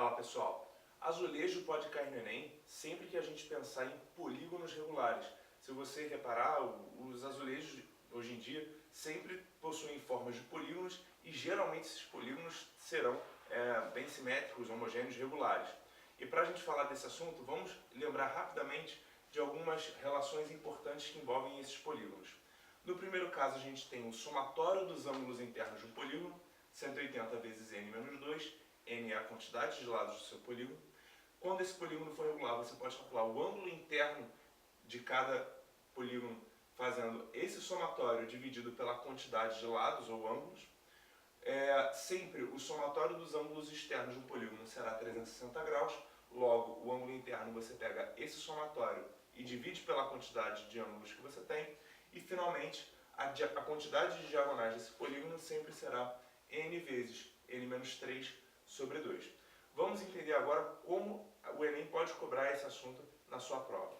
Fala pessoal, azulejo pode cair no Enem sempre que a gente pensar em polígonos regulares. Se você reparar, os azulejos hoje em dia sempre possuem formas de polígonos e geralmente esses polígonos serão bem simétricos, homogêneos, regulares. E para a gente falar desse assunto, vamos lembrar rapidamente de algumas relações importantes que envolvem esses polígonos. No primeiro caso, a gente tem o somatório dos ângulos internos de um polígono, 180 vezes n menos 2, n é a quantidade de lados do seu polígono. Quando esse polígono for regular, você pode calcular o ângulo interno de cada polígono fazendo esse somatório dividido pela quantidade de lados ou ângulos. Sempre o somatório dos ângulos externos de um polígono será 360 graus, logo o ângulo interno você pega esse somatório e divide pela quantidade de ângulos que você tem, e finalmente a quantidade de diagonais desse polígono sempre será n vezes n menos 3 sobre 2. Vamos entender agora como o Enem pode cobrar esse assunto na sua prova.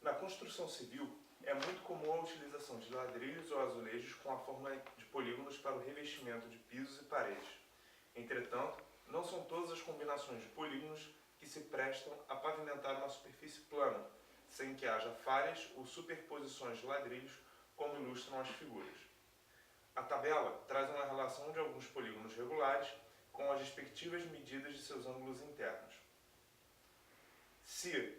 Na construção civil, é muito comum a utilização de ladrilhos ou azulejos com a forma de polígonos para o revestimento de pisos e paredes. Entretanto, não são todas as combinações de polígonos que se prestam a pavimentar uma superfície plana, sem que haja falhas ou superposições de ladrilhos, como ilustram as figuras. A tabela traz uma relação de alguns polígonos regulares com as respectivas medidas de seus ângulos internos. Se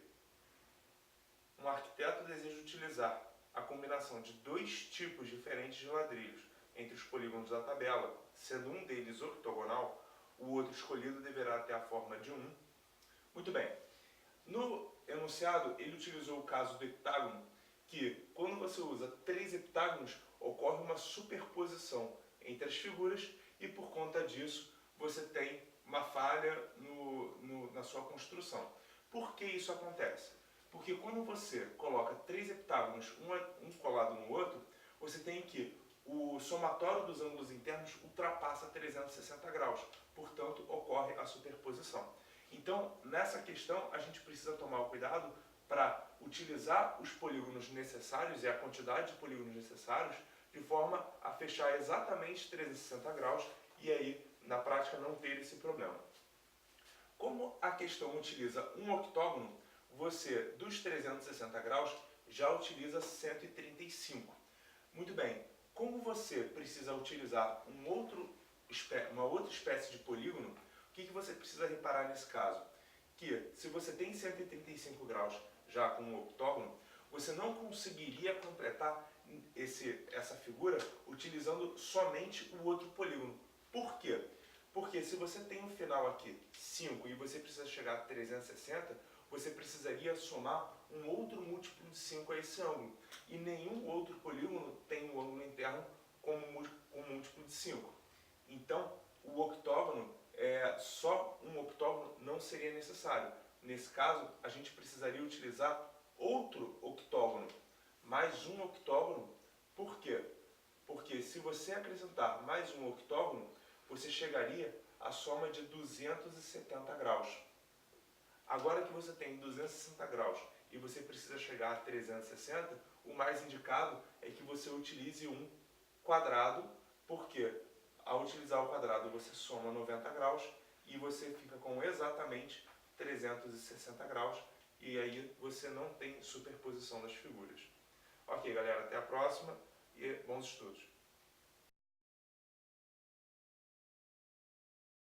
um arquiteto deseja utilizar a combinação de dois tipos diferentes de ladrilhos entre os polígonos da tabela, sendo um deles octogonal, o outro escolhido deverá ter a forma de 1. Muito bem. No enunciado, ele utilizou o caso do heptágono, que quando você usa 3 heptágonos, ocorre uma superposição entre as figuras e por conta disso você tem uma falha na sua construção. Por que isso acontece? Porque quando você coloca 3 heptágonos, um colado no outro, você tem que o somatório dos ângulos internos ultrapassa 360 graus, portanto ocorre a superposição. Então, nessa questão, a gente precisa tomar o cuidado para utilizar os polígonos necessários e a quantidade de polígonos necessários de forma a fechar exatamente 360 graus e aí, na prática, não ter esse problema. Como a questão utiliza um octógono, você, dos 360 graus, já utiliza 135. Muito bem, como você precisa utilizar uma outra espécie de polígono, o que você precisa reparar nesse caso? Que se você tem 135 graus já com um octógono, você não conseguiria completar essa figura utilizando somente o outro polígono. Por quê? Porque se você tem um final aqui 5 e você precisa chegar a 360, você precisaria somar um outro múltiplo de 5 a esse ângulo. E nenhum outro polígono tem um ângulo interno com um múltiplo de 5. Então, o octógono, só um octógono não seria necessário. Nesse caso, a gente precisaria utilizar outro octógono, mais um octógono. Por quê? Porque se você acrescentar mais um octógono, você chegaria à soma de 270 graus. Agora que você tem 260 graus e você precisa chegar a 360, o mais indicado é que você utilize um quadrado, porque ao utilizar o quadrado você soma 90 graus e você fica com exatamente 360 graus e aí você não tem superposição das figuras. Ok, galera, até a próxima e bons estudos!